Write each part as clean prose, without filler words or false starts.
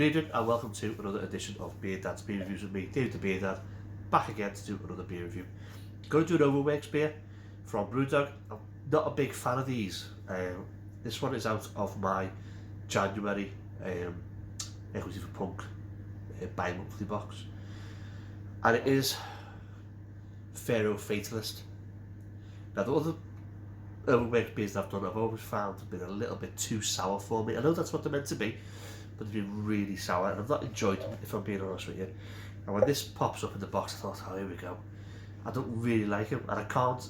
Good evening and welcome to another edition of Beer Dad's Beer Reviews with me, David the Beer Dad, back again to do another beer review. Going to do an Overworks beer from Brewdog. I'm not a big fan of these. This one is out of my January Equity for Punk bi-monthly box, and it is Pharaoh Fatalist. Now the other Overworks beers that I've done, I've always found have been a little bit too sour for me. I know that's what they're meant to be, but they've been really sour and I've not enjoyed them, if I'm being honest with you. And when this pops up in the box, I thought, oh, here we go. I don't really like them, and I can't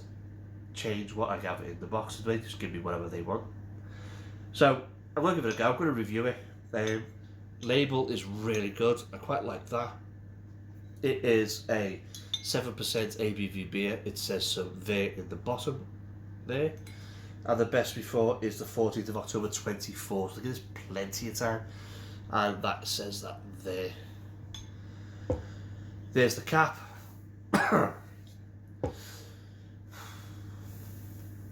change what I have in the box. They just give me whatever they want. So I'm going to give it a go. I'm going to review it. Label is really good. I quite like that. It is a 7% ABV beer. It says so there in the bottom there. And the best before is the 14th of October 24. So there's plenty of time. And that says that there. There's the cap. I'm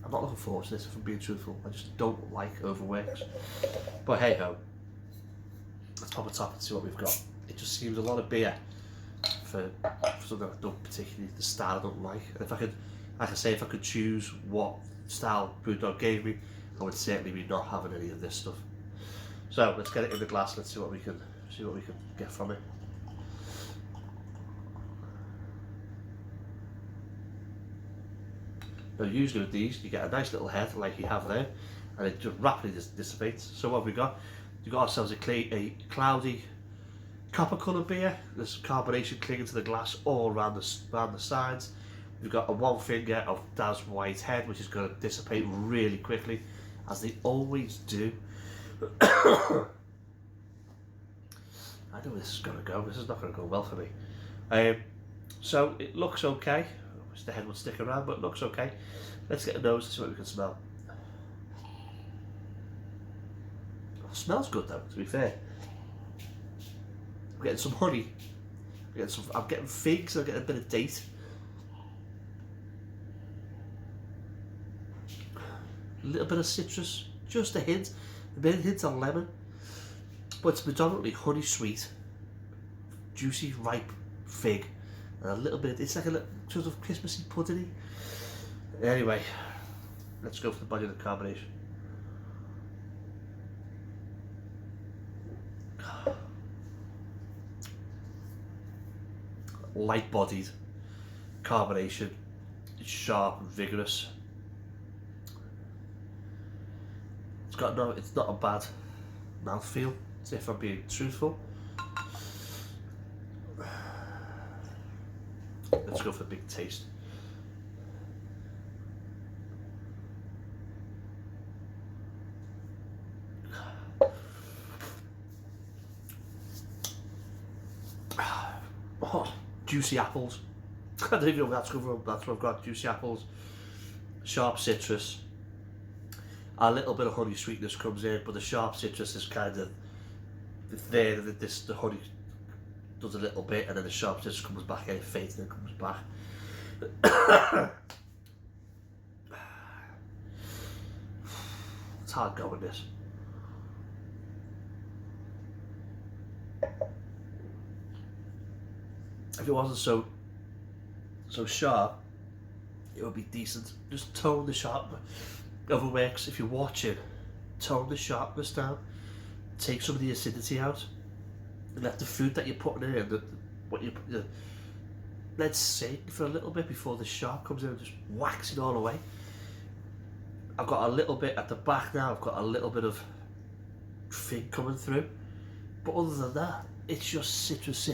not looking forward to this, if I'm being truthful. I just don't like Overworks. But hey ho. Let's pop a top and see what we've got. It just seems a lot of beer for something I don't particularly, the style I don't like. And if I could, like I say, if I could choose what style Brewdog gave me, I would certainly be not having any of this stuff. So let's get it in the glass. Let's see what we can get from it. Now usually with these, you get a nice little head like you have there, and it just rapidly dissipates. So what have we got? We've got ourselves a cloudy copper coloured beer. There's carbonation clinging to the glass all around the sides. We've got a one finger of Daz White head, which is going to dissipate really quickly, as they always do. I know where this is going to go. This is not going to go well for me. So it looks okay. I wish the head would stick around, but it looks okay. Let's get a nose to see what we can smell. It smells good though, to be fair. I'm getting some honey. I'm getting figs. I'm getting a bit of date. A little bit of citrus, just a hint. A bit of hint of lemon, but it's predominantly honey sweet, juicy, ripe fig, and a little bit. It's like a little sort of Christmassy puddingy. Anyway, let's go for the body of the carbonation. Light-bodied carbonation. It's sharp and vigorous. It's not a bad mouthfeel, if I'm being truthful. Let's go for the big taste. Oh, juicy apples. I don't even know what that's what I've got. Juicy apples, sharp citrus. A little bit of honey sweetness comes in, but the sharp citrus is kind of there. The honey does a little bit, and then the sharp citrus comes back, and it fades, and then comes back. It's hard going, this. If it wasn't so sharp, it would be decent. Just tone the sharpness. Overworks, if you're watching, tone the sharpness down, take some of the acidity out, and let the food that you're putting in, let's sink for a little bit before the sharp comes in and just whacks it all away. I've got a little bit at the back now. I've got a little bit of fig coming through, but other than that, it's just citrus,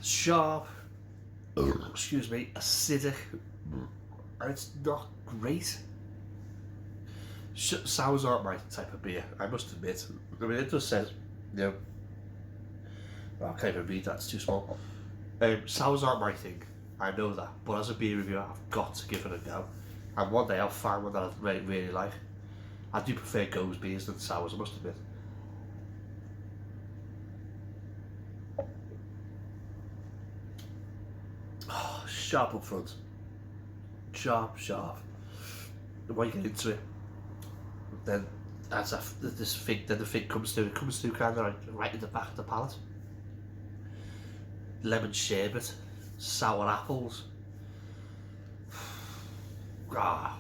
sharp, excuse me, acidic, and it's not great. Sours aren't my type of beer, I must admit. I mean, it just says, you know, well, I can't even read that, it's too small. Sours aren't my thing, I know that, but as a beer reviewer, I've got to give it a go. And one day I'll find one that I really like. I do prefer Goes beers than sours, I must admit. Oh, sharp up front. Sharp. And when you get into it, then as this fig, then the fig comes through. It comes through kind of like right in the back of the palate. Lemon sherbet, sour apples. Ah.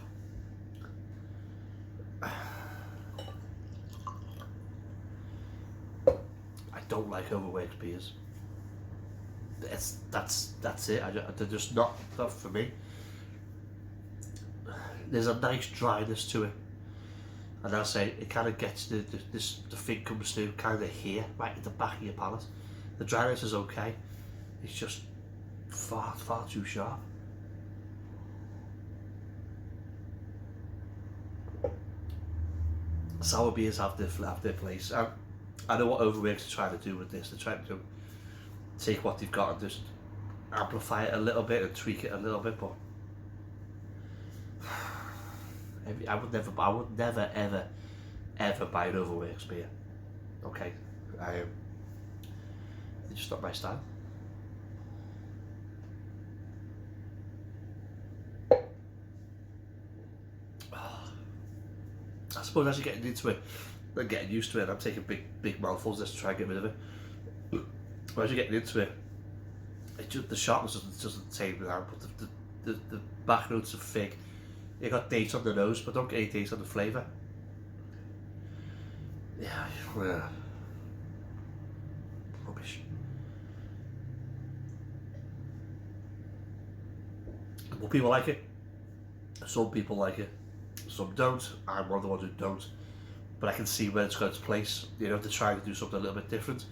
I don't like overworked beers. That's it. They're just not for me. There's a nice dryness to it, and I say it kind of gets the fig comes through kind of here, right at the back of your palate. The dryness is okay. It's just far too sharp. Sour beers have their place. I know what Overworks are trying to do with this. They're trying to take what they've got and just amplify it a little bit and tweak it a little bit, but I would never ever buy an Overworks beer. Okay, it's just not my style. I suppose as you're getting into it and getting used to it, I'm taking big mouthfuls just to try and get rid of it. But as you're getting into it, the sharpness doesn't take me out, but the back notes of fig, you got dates on the nose, but don't get any dates on the flavour. Yeah, rubbish. But people like it. Some people like it. Some don't. I'm one of the ones who don't. But I can see where it's got its place. You know, they're trying to do something a little bit different.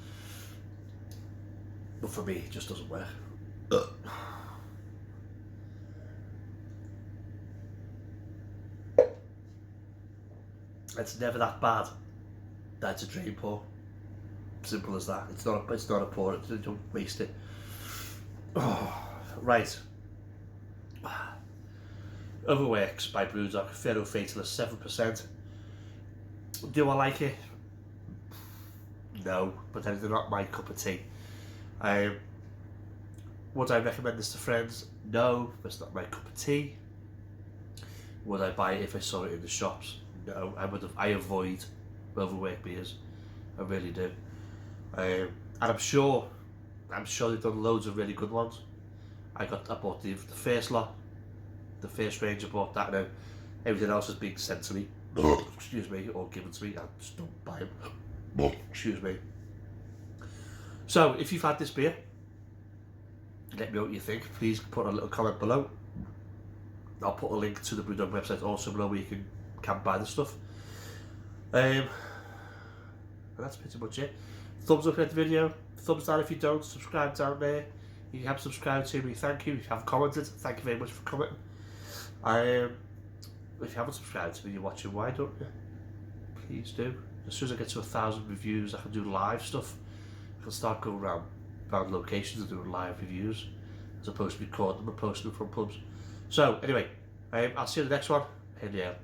But for me, it just doesn't work. It's never that bad that it's a drain pour. Simple as that. It's not a pour. Don't waste it. Oh, right. Overworks by Brewdog, Pharaoh Fatalist, 7%. Do I like it? No, but they're not my cup of tea. Would I recommend this to friends? No, it's not my cup of tea. Would I buy it if I saw it in the shops? No, I avoid overworked beers. I really do. And I'm sure they've done loads of really good ones. I bought the first lot. The first range I bought that now. Everything else is being sent to me. Excuse me, or given to me. I just don't buy them. Excuse me. So, if you've had this beer, let me know what you think. Please put a little comment below. I'll put a link to the Brewdog website also below where you can buy the stuff. And that's pretty much it. Thumbs up at the video. Thumbs down if you don't. Subscribe down there. You have subscribed to me. Thank you. If you have commented, thank you very much for commenting. If you haven't subscribed to me, you're watching, why don't you? Please do. As soon as I get to 1,000 reviews, I can do live stuff. I can start going around locations and doing live reviews, as opposed to recording them and posting them from pubs. So, anyway, I'll see you in the next one. In the air.